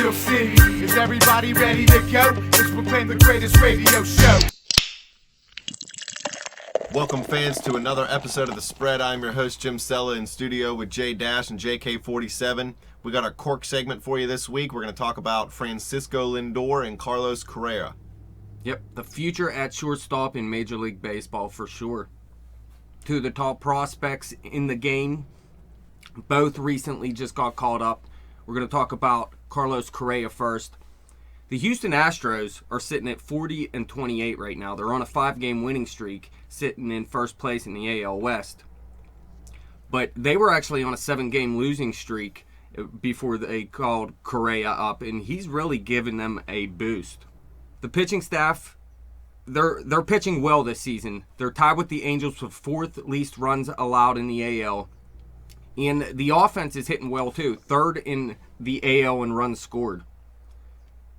Steel City. Is everybody ready to go? It's proclaimed the greatest radio show. Welcome, fans, to another episode of The Spread. I'm your host, Jim Sella, in studio with Jay Dash and JK47. We got our Cork segment for you this week. We're going to talk about Francisco Lindor and Carlos Correa. Yep, the future at shortstop in Major League Baseball for sure. Two of the top prospects in the game, both recently just got called up. We're going to talk about Carlos Correa first. The Houston Astros are sitting at 40-28 right now. They're on a 5-game winning streak, sitting in first place in the AL West. But they were actually on a 7-game losing streak before they called Correa up, and he's really given them a boost. The pitching staff, they're pitching well this season. They're tied with the Angels with 4th least runs allowed in the AL. And the offense is hitting well too. 3rd in the AL in runs scored.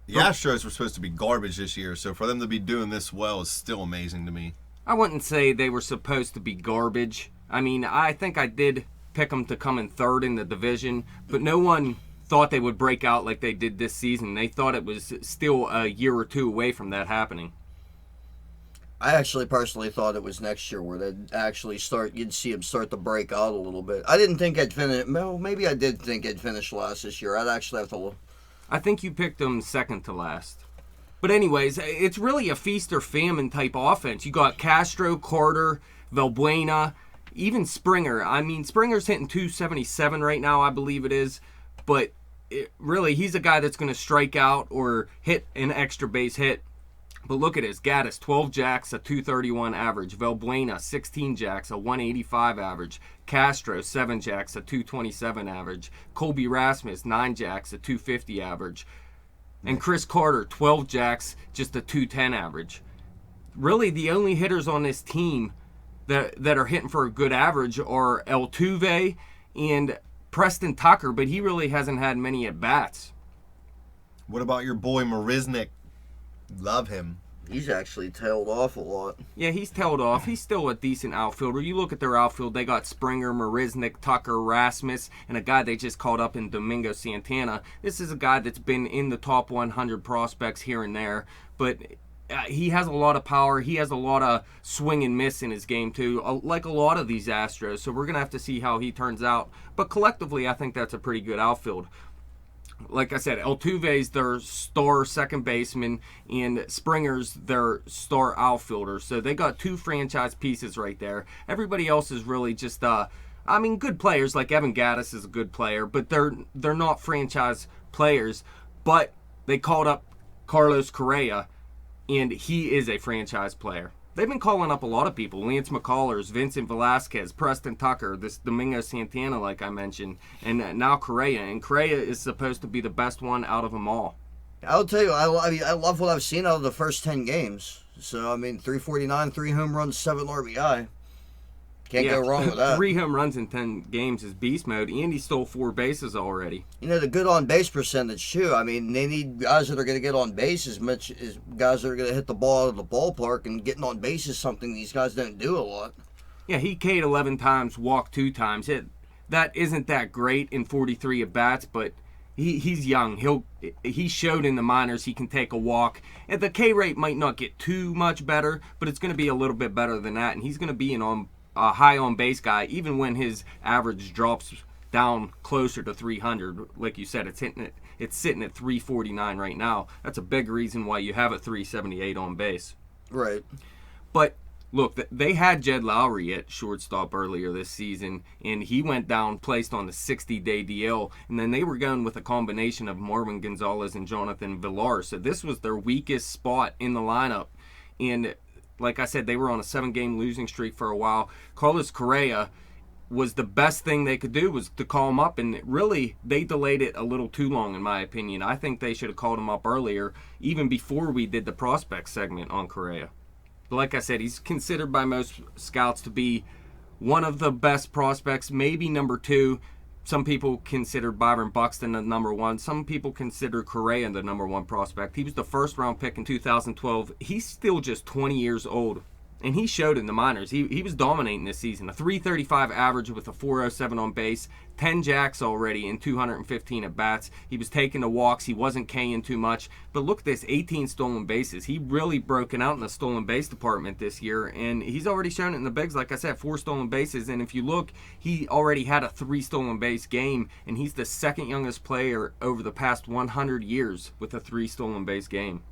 The Astros were supposed to be garbage this year, so for them to be doing this well is still amazing to me. I wouldn't say they were supposed to be garbage. I mean, I think I did pick them to come in 3rd in the division, but no one thought they would break out like they did this season. They thought it was still a year or two away from that happening. I actually personally thought it was next year where they'd actually you'd see them start to break out a little bit. I didn't think I'd finish, well, maybe I did think I'd finish last this year. I'd actually have to look. I think you picked them second to last. But anyways, it's really a feast or famine type offense. You got Castro, Carter, Valbuena, even Springer. I mean, Springer's hitting 277 right now, I believe it is. But really, he's a guy that's going to strike out or hit an extra base hit. But look at his Gaddis, 12 jacks, a 231 average. Valbuena, 16 jacks, a 185 average. Castro, 7 jacks, a 227 average. Colby Rasmus, 9 jacks, a 250 average. And Chris Carter, 12 jacks, just a 210 average. Really, the only hitters on this team that are hitting for a good average are Altuve and Preston Tucker, but he really hasn't had many at-bats. What about your boy Marisnik? Love him. He's actually tailed off a lot. Yeah, he's tailed off. He's still a decent outfielder. You look at their outfield, they got Springer, Marisnik, Tucker, Rasmus, and a guy they just called up in Domingo Santana. This is a guy that's been in the top 100 prospects here and there, but he has a lot of power. He has a lot of swing and miss in his game too, like a lot of these Astros. So we're going to have to see how he turns out. But collectively, I think that's a pretty good outfield. Like I said, Altuve's their star second baseman, and Springer's their star outfielder. So they got 2 franchise pieces right there. Everybody else is really just, good players. Like Evan Gaddis is a good player, but they're not franchise players. But they called up Carlos Correa, and he is a franchise player. They've been calling up a lot of people. Lance McCullers, Vincent Velasquez, Preston Tucker, this Domingo Santana, like I mentioned, and now Correa. And Correa is supposed to be the best one out of them all. I'll tell you, I love what I've seen out of the first 10 games. So, 349, 3 home runs, 7 RBI. Can't go wrong with that. 3 home runs in 10 games is beast mode, and he stole 4 bases already. The good on-base percentage, too. They need guys that are going to get on base as much as guys that are going to hit the ball out of the ballpark, and getting on base is something these guys don't do a lot. Yeah, he K'd 11 times, walked 2 times. That isn't that great in 43 at-bats, but he's young. He showed in the minors he can take a walk. And the K rate might not get too much better, but it's going to be a little bit better than that, and he's going to be a high on-base guy, even when his average drops down closer to 300. Like you said, it's sitting at 349 right now. That's a big reason why you have a 378 on base. Right. But look, they had Jed Lowry at shortstop earlier this season, and he went down, placed on the 60-day DL, and then they were going with a combination of Marwin Gonzalez and Jonathan Villar. So this was their weakest spot in the lineup, and like I said, they were on a 7-game losing streak for a while. Carlos Correa was the best thing they could do was to call him up, and really, they delayed it a little too long, in my opinion. I think they should have called him up earlier, even before we did the prospect segment on Correa. But like I said, he's considered by most scouts to be one of the best prospects, maybe number 2. Some people consider Byron Buxton the number 1. Some people consider Correa the number 1 prospect. He was the first-round pick in 2012. He's still just 20 years old. And he showed in the minors. He was dominating this season. A 335 average with a 407 on base, 10 jacks already in 215 at bats. He was taking the walks. He wasn't K'ing too much. But look at this, 18 stolen bases. He really broken out in the stolen base department this year. And he's already shown it in the bigs. Like I said, 4 stolen bases. And if you look, he already had a 3 stolen base game. And he's the second youngest player over the past 100 years with a 3 stolen base game.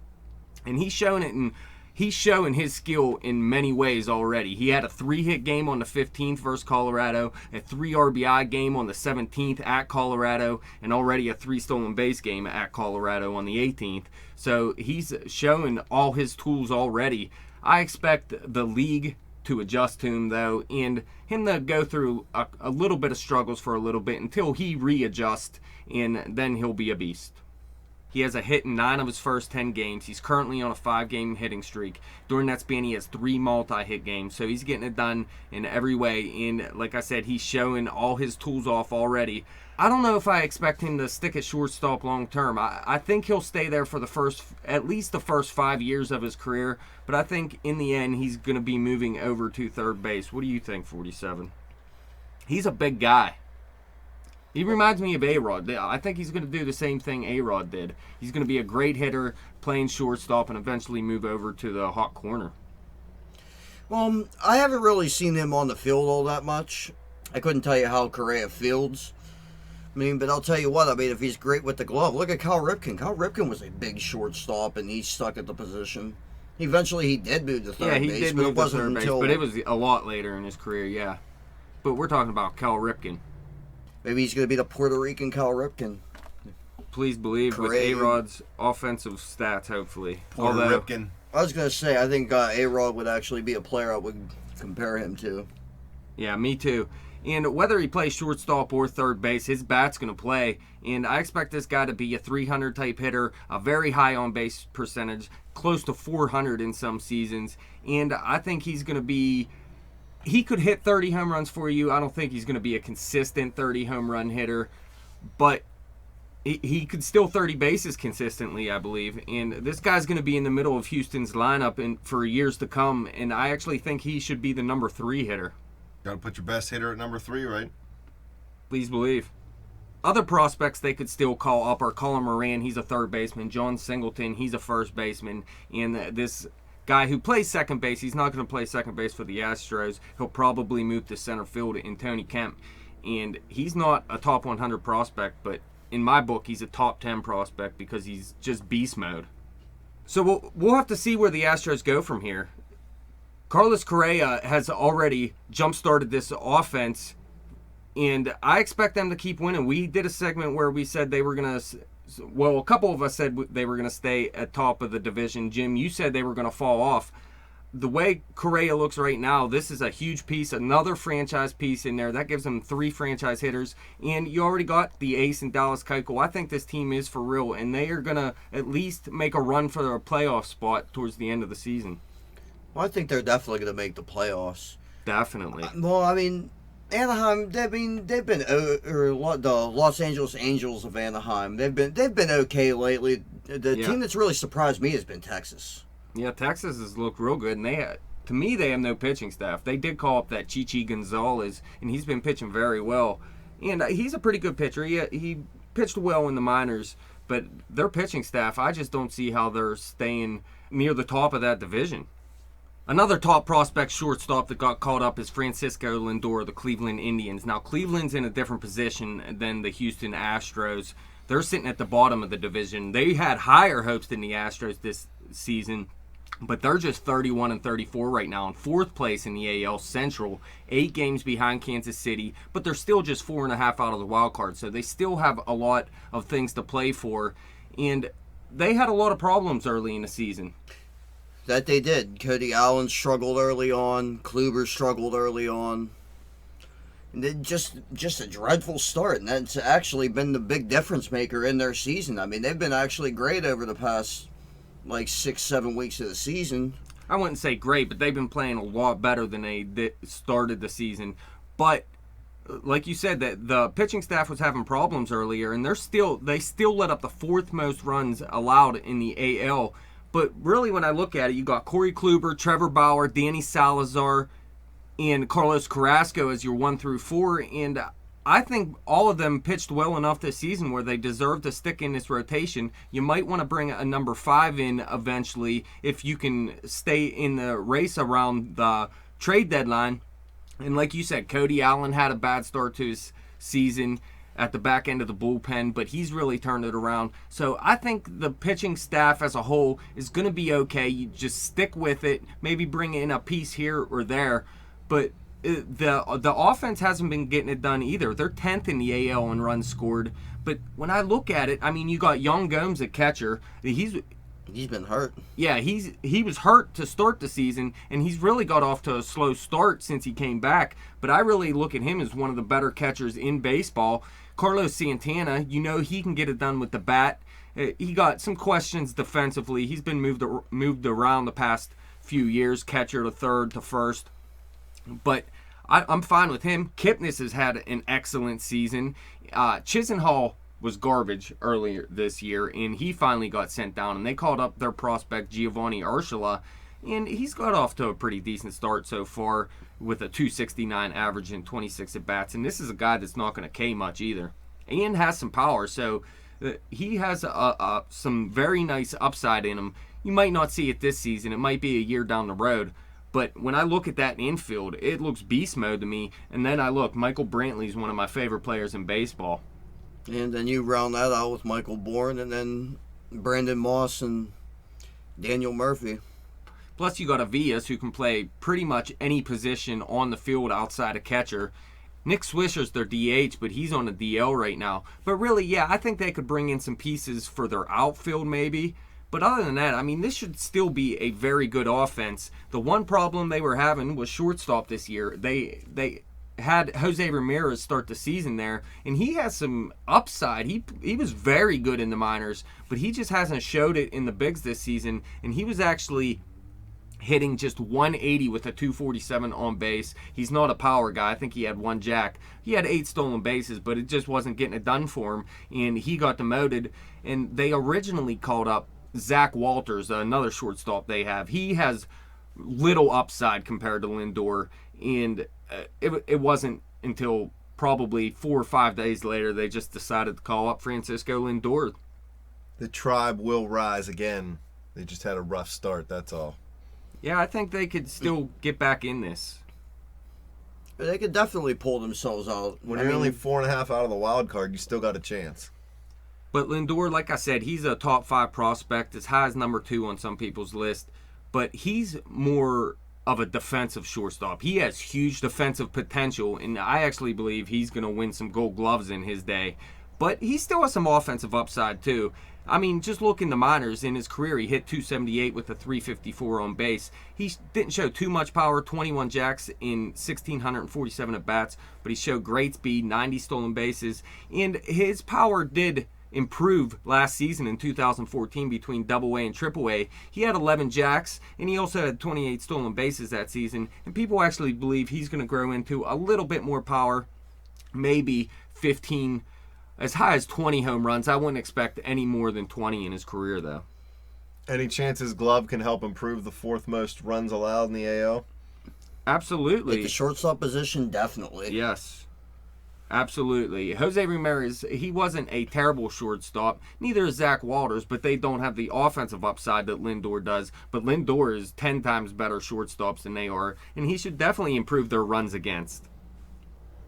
And he's showing it in... He's showing his skill in many ways already. He had a 3-hit game on the 15th versus Colorado, a 3 RBI game on the 17th at Colorado, and already a 3 stolen base game at Colorado on the 18th. So he's showing all his tools already. I expect the league to adjust to him, though, and him to go through a little bit of struggles for a little bit until he readjusts, and then he'll be a beast. He has a hit in 9 of his first 10 games. He's currently on a 5-game hitting streak. During that span, he has 3 multi-hit games. So he's getting it done in every way. And like I said, he's showing all his tools off already. I don't know if I expect him to stick at shortstop long term. I think he'll stay there for at least the first 5 years of his career. But I think in the end, he's going to be moving over to third base. What do you think, 47? He's a big guy. He reminds me of A-Rod. I think he's going to do the same thing A-Rod did. He's going to be a great hitter, playing shortstop, and eventually move over to the hot corner. Well, I haven't really seen him on the field all that much. I couldn't tell you how Correa fields. But I'll tell you what, if he's great with the glove, look at Cal Ripken. Cal Ripken was a big shortstop, and he's stuck at the position. Eventually, he did move to third base. Yeah, he did move to third base, but it was a lot later in his career, yeah. But we're talking about Cal Ripken. Maybe he's going to be the Puerto Rican Cal Ripken. Please believe Correa. with A-Rod's offensive stats, hopefully. Puerto Ripken. I was going to say, I think A-Rod would actually be a player I would compare him to. Yeah, me too. And whether he plays shortstop or third base, his bat's going to play. And I expect this guy to be a 300 type hitter, a very high on base percentage, close to 400 in some seasons. And I think he's going to be... He could hit 30 home runs for you. I don't think he's going to be a consistent 30 home run hitter, but he could steal 30 bases consistently, I believe. And this guy's going to be in the middle of Houston's lineup for years to come, and I actually think he should be the number 3 hitter. Got to put your best hitter at number 3, right? Please believe. Other prospects they could still call up are Colin Moran. He's a third baseman. John Singleton, he's a first baseman. And this guy who plays second base, he's not going to play second base for the Astros. He'll probably move to center field in Tony Kemp. And he's not a top 100 prospect, but in my book, he's a top 10 prospect because he's just beast mode. So we'll have to see where the Astros go from here. Carlos Correa has already jump-started this offense, and I expect them to keep winning. We did a segment where we said they were going to... Well, a couple of us said they were going to stay at top of the division. Jim, you said they were going to fall off. The way Correa looks right now, this is a huge piece, another franchise piece in there. That gives them 3 franchise hitters. And you already got the ace in Dallas Keuchel. I think this team is for real, and they are going to at least make a run for their playoff spot towards the end of the season. Well, I think they're definitely going to make the playoffs. Definitely. Well, Anaheim, they've been the Los Angeles Angels of Anaheim. They've been okay lately. The team that's really surprised me has been Texas. Yeah, Texas has looked real good, and to me they have no pitching staff. They did call up that Chichi Gonzalez, and he's been pitching very well. And he's a pretty good pitcher. He pitched well in the minors, but their pitching staff, I just don't see how they're staying near the top of that division. Another top prospect shortstop that got called up is Francisco Lindor of the Cleveland Indians. Now, Cleveland's in a different position than the Houston Astros. They're sitting at the bottom of the division. They had higher hopes than the Astros this season, but they're just 31-34 right now in 4th place in the AL Central, 8 games behind Kansas City, but they're still just 4.5 out of the wild card, so they still have a lot of things to play for, and they had a lot of problems early in the season. That they did. Cody Allen struggled early on. Kluber struggled early on. And then just a dreadful start, and that's actually been the big difference maker in their season. They've been actually great over the past 6-7 weeks of the season. I wouldn't say great, but they've been playing a lot better than they started the season. But like you said, that the pitching staff was having problems earlier, and they still let up the 4th most runs allowed in the AL. But really, when I look at it, you got Corey Kluber, Trevor Bauer, Danny Salazar, and Carlos Carrasco as your 1 through 4. And I think all of them pitched well enough this season where they deserve to stick in this rotation. You might want to bring a number 5 in eventually if you can stay in the race around the trade deadline. And like you said, Cody Allen had a bad start to his season at the back end of the bullpen, but he's really turned it around. So I think the pitching staff as a whole is going to be okay. You just stick with it, maybe bring in a piece here or there. But the offense hasn't been getting it done either. They're 10th in the AL in runs scored. But when I look at it, I mean, you got Young Gomes at catcher. He's been hurt. Yeah, he was hurt to start the season, and he's really got off to a slow start since he came back. But I really look at him as one of the better catchers in baseball. Carlos Santana, he can get it done with the bat. He got some questions defensively. He's been moved around the past few years, catcher to third to first. But I'm fine with him. Kipnis has had an excellent season. Chisenhall was garbage earlier this year, and he finally got sent down, and they called up their prospect Giovanni Urshela, and he's got off to a pretty decent start so far with a 269 average and 26 at-bats, and this is a guy that's not going to K much either, and has some power, so he has some very nice upside in him. You might not see it this season. It might be a year down the road. But when I look at that infield, it looks beast mode to me. And then I look, Michael Brantley's one of my favorite players in baseball. And then you round that out with Michael Bourne and then Brandon Moss and Daniel Murphy. Plus you got Avias, who can play pretty much any position on the field outside of catcher. Nick Swisher's their DH, but he's on the DL right now. But really, yeah, I think they could bring in some pieces for their outfield maybe. But other than that, I mean, this should still be a very good offense. The one problem they were having was shortstop this year. They had Jose Ramirez start the season there, and he has some upside. He was very good in the minors, but he just hasn't showed it in the bigs this season, and he was actually hitting just 180 with a 247 on base. He's not a power guy. I think he had 1 jack. He had 8 stolen bases, but it just wasn't getting it done for him, and he got demoted, and they originally called up Zach Walters, another shortstop they have. He has little upside compared to Lindor, and it wasn't until probably 4 or 5 days later they just decided to call up Francisco Lindor. The tribe will rise again. They just had a rough start, that's all. Yeah, I think they could still get back in this. They could definitely pull themselves out. When you're only 4.5 out of the wild card, you still got a chance. But Lindor, like I said, he's a top 5 prospect, as high as number 2 on some people's list. But he's more of a defensive shortstop. He has huge defensive potential, and I actually believe he's going to win some gold gloves in his day. But he still has some offensive upside, too. I mean, just look in the minors. In his career, he hit 278 with a 354 on base. He didn't show too much power, 21 jacks in 1,647 at-bats, but he showed great speed, 90 stolen bases, and his power did improve last season in 2014 between Double-A and Triple-A. He had 11 jacks, and he also had 28 stolen bases that season, and people actually believe he's going to grow into a little bit more power, maybe 15, as high as 20 home runs. I wouldn't expect any more than 20 in his career, though. Any chance his glove can help improve the 4th most runs allowed in the AL? Absolutely. Like the shortstop position, definitely. Yes. Absolutely. Jose Ramirez, he wasn't a terrible shortstop. Neither is Zach Walters, but they don't have the offensive upside that Lindor does. But Lindor is 10 times better shortstops than they are, and he should definitely improve their runs against.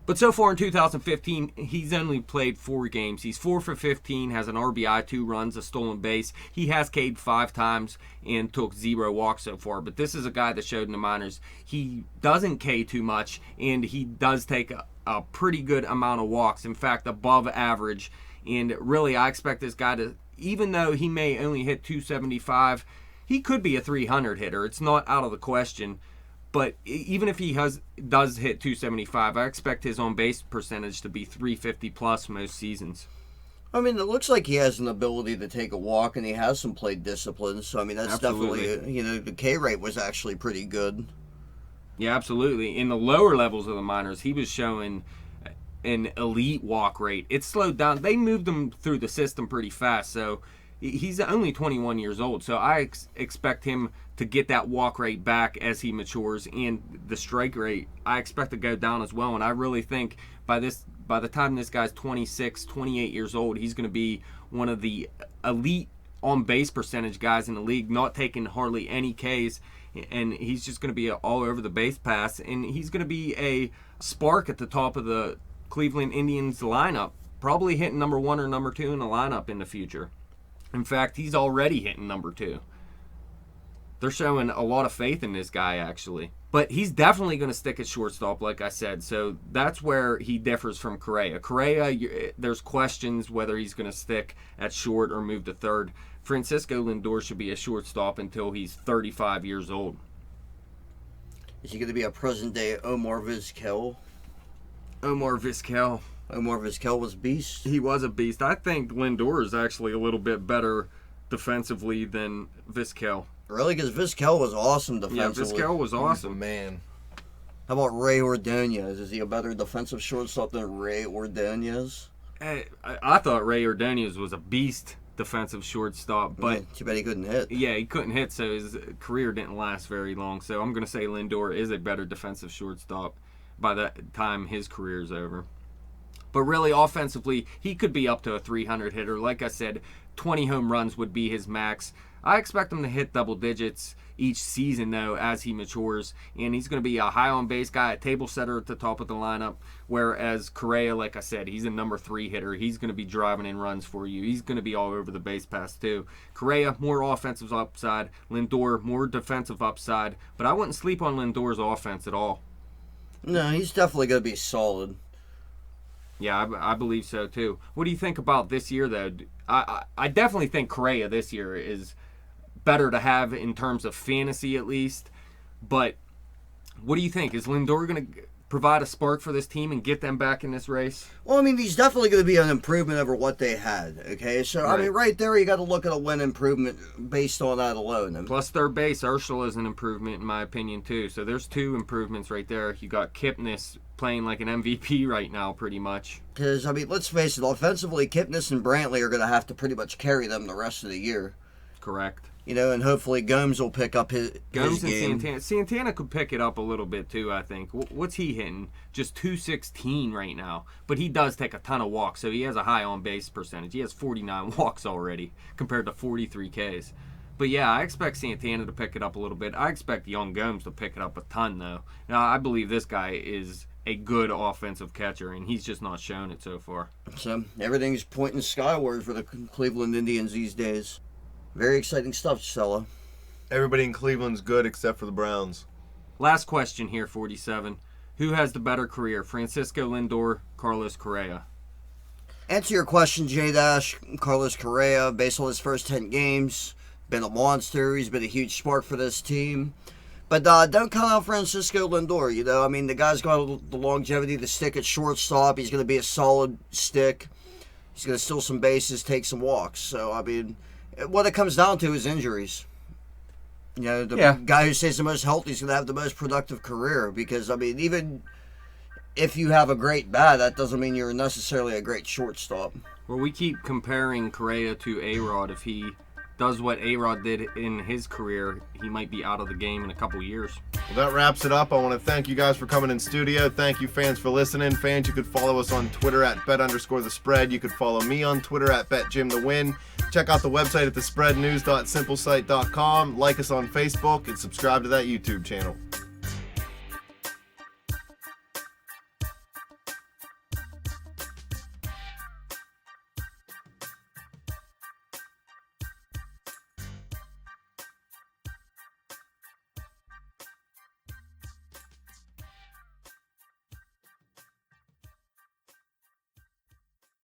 But so far in 2015, he's only played 4 games. He's 4 for 15, has an RBI, 2 runs, a stolen base. He has K'd 5 times and took 0 walks so far. But this is a guy that showed in the minors he doesn't K too much, and he does take a pretty good amount of walks. In fact, above average. And really, I expect this guy to, even though he may only hit 275, he could be a 300 hitter. It's not out of the question. But even if he does hit 275, I expect his on-base percentage to be 350 plus most seasons. I mean, it looks like he has an ability to take a walk, and he has some plate discipline. So, I mean, that's Absolutely. definitely, the K rate was actually pretty good. Yeah, absolutely. In the lower levels of the minors, he was showing an elite walk rate. It slowed down. They moved him through the system pretty fast, so he's only 21 years old, so I expect him to get that walk rate back as he matures, and the strike rate I expect to go down as well. And I really think by the time this guy's 26, 28 years old, he's going to be one of the elite on base percentage guys in the league, not taking hardly any Ks, and he's just going to be all over the base pass, and he's going to be a spark at the top of the Cleveland Indians lineup, probably hitting number 1 or number 2 in the lineup in the future. In fact, he's already hitting number 2. They're showing a lot of faith in this guy, actually. But he's definitely going to stick at shortstop, like I said. So that's where he differs from Correa. Correa, there's questions whether he's going to stick at short or move to third. Francisco Lindor should be a shortstop until he's 35 years old. Is he going to be a present-day Omar Vizquel? Omar Vizquel. Omar Vizquel was a beast. He was a beast. I think Lindor is actually a little bit better defensively than Vizquel. Really? Because Vizquel was awesome defensively. Yeah, Vizquel was awesome. Man. How about Ray Ordonez? Is he a better defensive shortstop than Ray Ordonez? I thought Ray Ordonez was a beast defensive shortstop, but Yeah, too bad he couldn't hit. yeah, he couldn't hit, so his career didn't last very long. So I'm going to say Lindor is a better defensive shortstop by the time his career is over. But really, offensively, he could be up to a 300 hitter. Like I said, 20 home runs would be his max. I expect him to hit double digits each season, though, as he matures. And he's going to be a high on base guy, a table setter at the top of the lineup. Whereas Correa, like I said, he's a number 3 hitter. He's going to be driving in runs for you. He's going to be all over the base pass, too. Correa, more offensive upside. Lindor, more defensive upside. But I wouldn't sleep on Lindor's offense at all. No, he's definitely going to be solid. Yeah, I believe so, too. What do you think about this year, though? I definitely think Correa this year is better to have in terms of fantasy, at least. But what do you think? Is Lindor going to provide a spark for this team and get them back in this race? Well, I mean, he's definitely going to be an improvement over what they had, okay? So, Right. I mean, right there, you got to look at a win improvement based on that alone. And Plus third base, Urshela is an improvement, in my opinion, too. So there's 2 improvements right there. You got Kipnis playing like an MVP right now, pretty much. Because, I mean, let's face it, offensively, Kipnis and Brantley are going to have to pretty much carry them the rest of the year. Correct. You know, and hopefully Gomes will pick up his Gomes and game. Santana could pick it up a little bit too, I think. What's he hitting? Just 216 right now. But he does take a ton of walks, so he has a high on-base percentage. He has 49 walks already compared to 43 Ks. But yeah, I expect Santana to pick it up a little bit. I expect young Gomes to pick it up a ton, though. Now, I believe this guy is a good offensive catcher, and he's just not shown it so far. So, everything's pointing skyward for the Cleveland Indians these days. Very exciting stuff, Stella. Everybody in Cleveland's good except for the Browns. Last question here, 47. Who has the better career, Francisco Lindor, Carlos Correa? Answer your question, J-Dash. Carlos Correa, based on his first 10 games, been a monster. He's been a huge spark for this team. But don't count out Francisco Lindor, you know. I mean, the guy's got the longevity to stick at shortstop. He's going to be a solid stick. He's going to steal some bases, take some walks. So, I mean, what it comes down to is injuries. You know, the guy who stays the most healthy is going to have the most productive career. Because, I mean, even if you have a great bat, that doesn't mean you're necessarily a great shortstop. Well, we keep comparing Correa to A-Rod. If he does what A-Rod did in his career, he might be out of the game in a couple years. Well, that wraps it up. I want to thank you guys for coming in studio. Thank you, fans, for listening. Fans, you could follow us on Twitter at bet_the_spread. You could follow me on Twitter at betjimthewin. Check out the website at thespreadnews.simplesite.com. Like us on Facebook and subscribe to that YouTube channel.